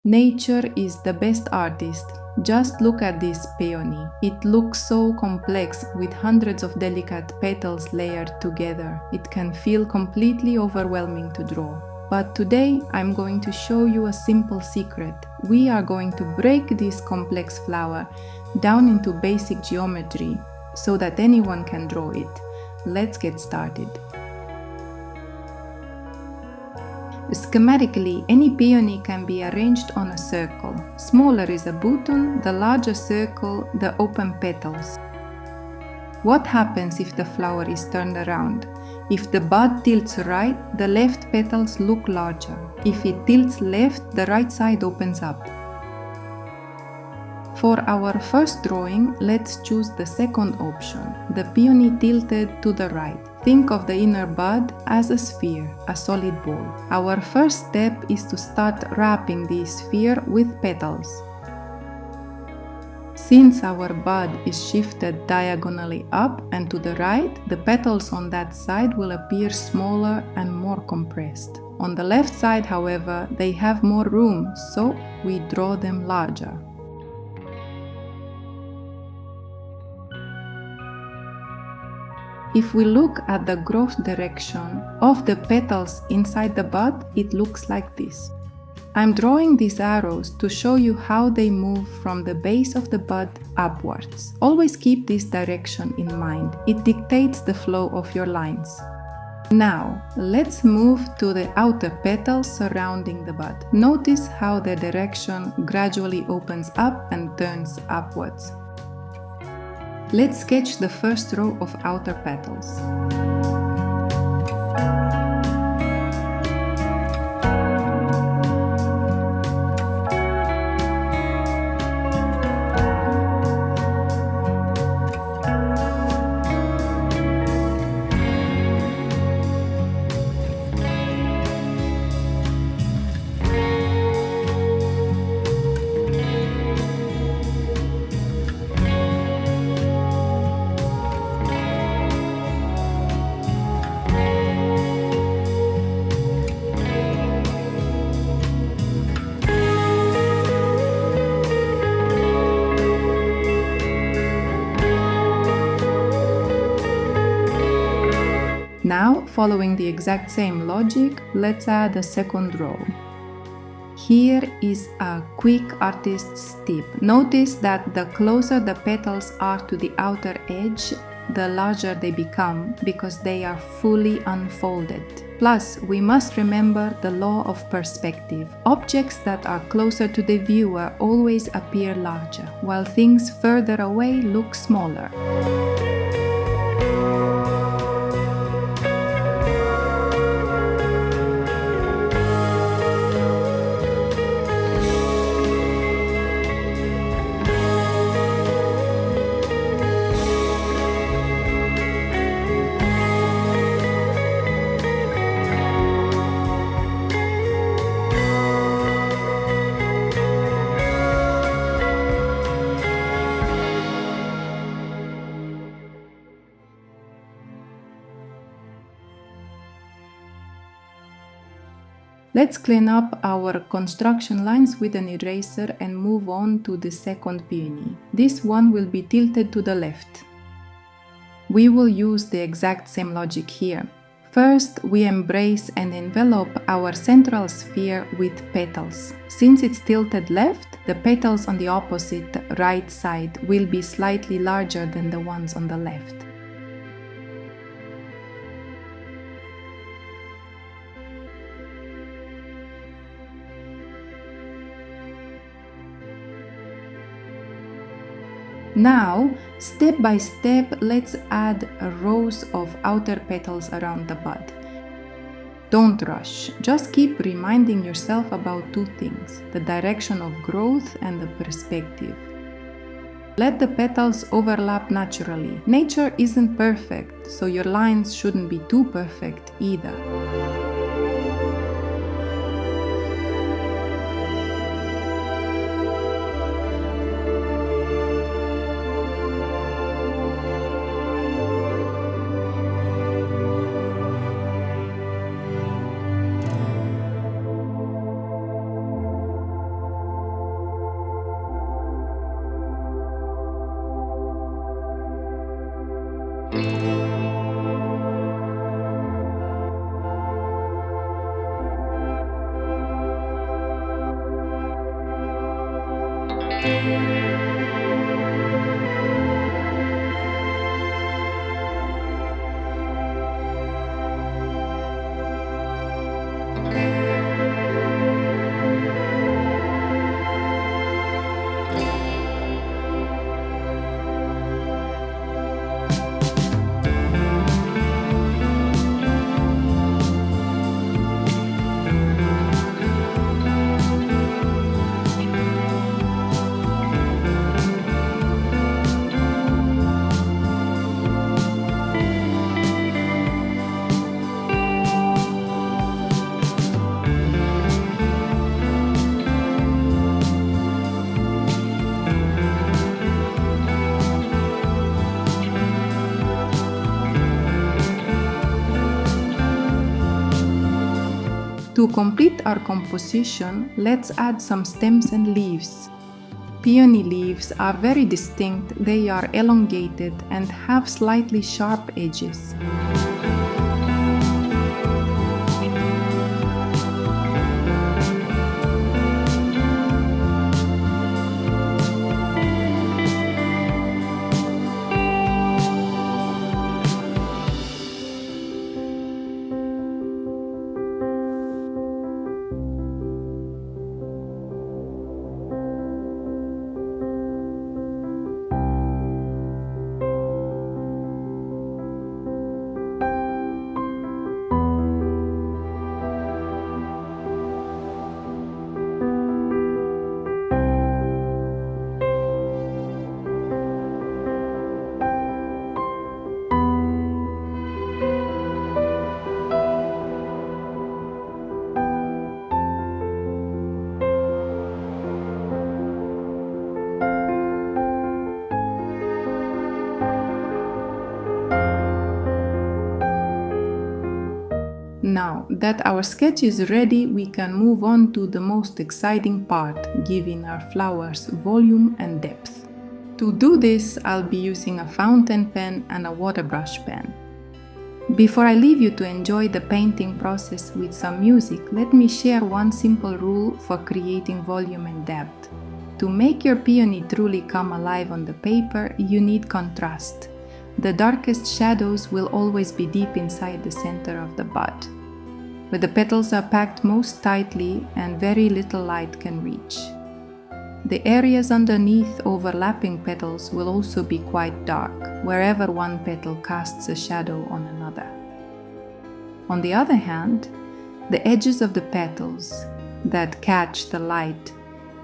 Nature is the best artist. Just look at this peony. It looks so complex with hundreds of delicate petals layered together. It can feel completely overwhelming to draw. But today I'm going to show you a simple secret. We are going to break this complex flower down into basic geometry so that anyone can draw it. Let's get started. Schematically, any peony can be arranged on a circle. Smaller is a button, the larger circle, the open petals. What happens if the flower is turned around? If the bud tilts right, the left petals look larger. If it tilts left, the right side opens up. For our first drawing, let's choose the second option, the peony tilted to the right. Think of the inner bud as a sphere, a solid ball. Our first step is to start wrapping the sphere with petals. Since our bud is shifted diagonally up and to the right, the petals on that side will appear smaller and more compressed. On the left side, however, they have more room, so we draw them larger. If we look at the growth direction of the petals inside the bud, it looks like this. I'm drawing these arrows to show you how they move from the base of the bud upwards. Always keep this direction in mind. It dictates the flow of your lines. Now, let's move to the outer petals surrounding the bud. Notice how the direction gradually opens up and turns upwards. Let's sketch the first row of outer petals. Now, following the exact same logic, let's add a second row. Here is a quick artist's tip. Notice that the closer the petals are to the outer edge, the larger they become because they are fully unfolded. Plus, we must remember the law of perspective. Objects that are closer to the viewer always appear larger, while things further away look smaller. Let's clean up our construction lines with an eraser and move on to the second peony. This one will be tilted to the left. We will use the exact same logic here. First, we embrace and envelop our central sphere with petals. Since it's tilted left, the petals on the opposite right side will be slightly larger than the ones on the left. Now, step by step, let's add rows of outer petals around the bud. Don't rush, just keep reminding yourself about two things, the direction of growth and the perspective. Let the petals overlap naturally. Nature isn't perfect, so your lines shouldn't be too perfect either. To complete our composition, let's add some stems and leaves. Peony leaves are very distinct, they are elongated and have slightly sharp edges. Now that our sketch is ready, we can move on to the most exciting part, giving our flowers volume and depth. To do this, I'll be using a fountain pen and a water brush pen. Before I leave you to enjoy the painting process with some music, let me share one simple rule for creating volume and depth. To make your peony truly come alive on the paper, you need contrast. The darkest shadows will always be deep inside the center of the bud, where the petals are packed most tightly and very little light can reach. The areas underneath overlapping petals will also be quite dark, wherever one petal casts a shadow on another. On the other hand, the edges of the petals that catch the light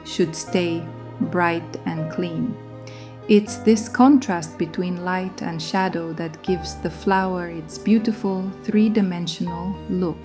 should stay bright and clean. It's this contrast between light and shadow that gives the flower its beautiful three-dimensional look.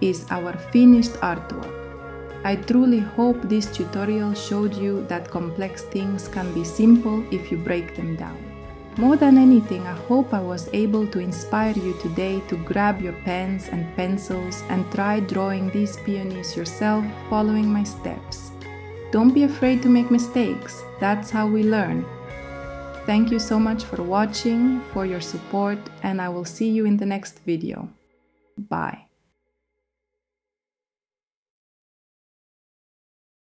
is our finished artwork. I truly hope this tutorial showed you that complex things can be simple if you break them down. More than anything, I hope I was able to inspire you today to grab your pens and pencils and try drawing these peonies yourself following my steps. Don't be afraid to make mistakes, that's how we learn. Thank you so much for watching, for your support, and I will see you in the next video. Bye.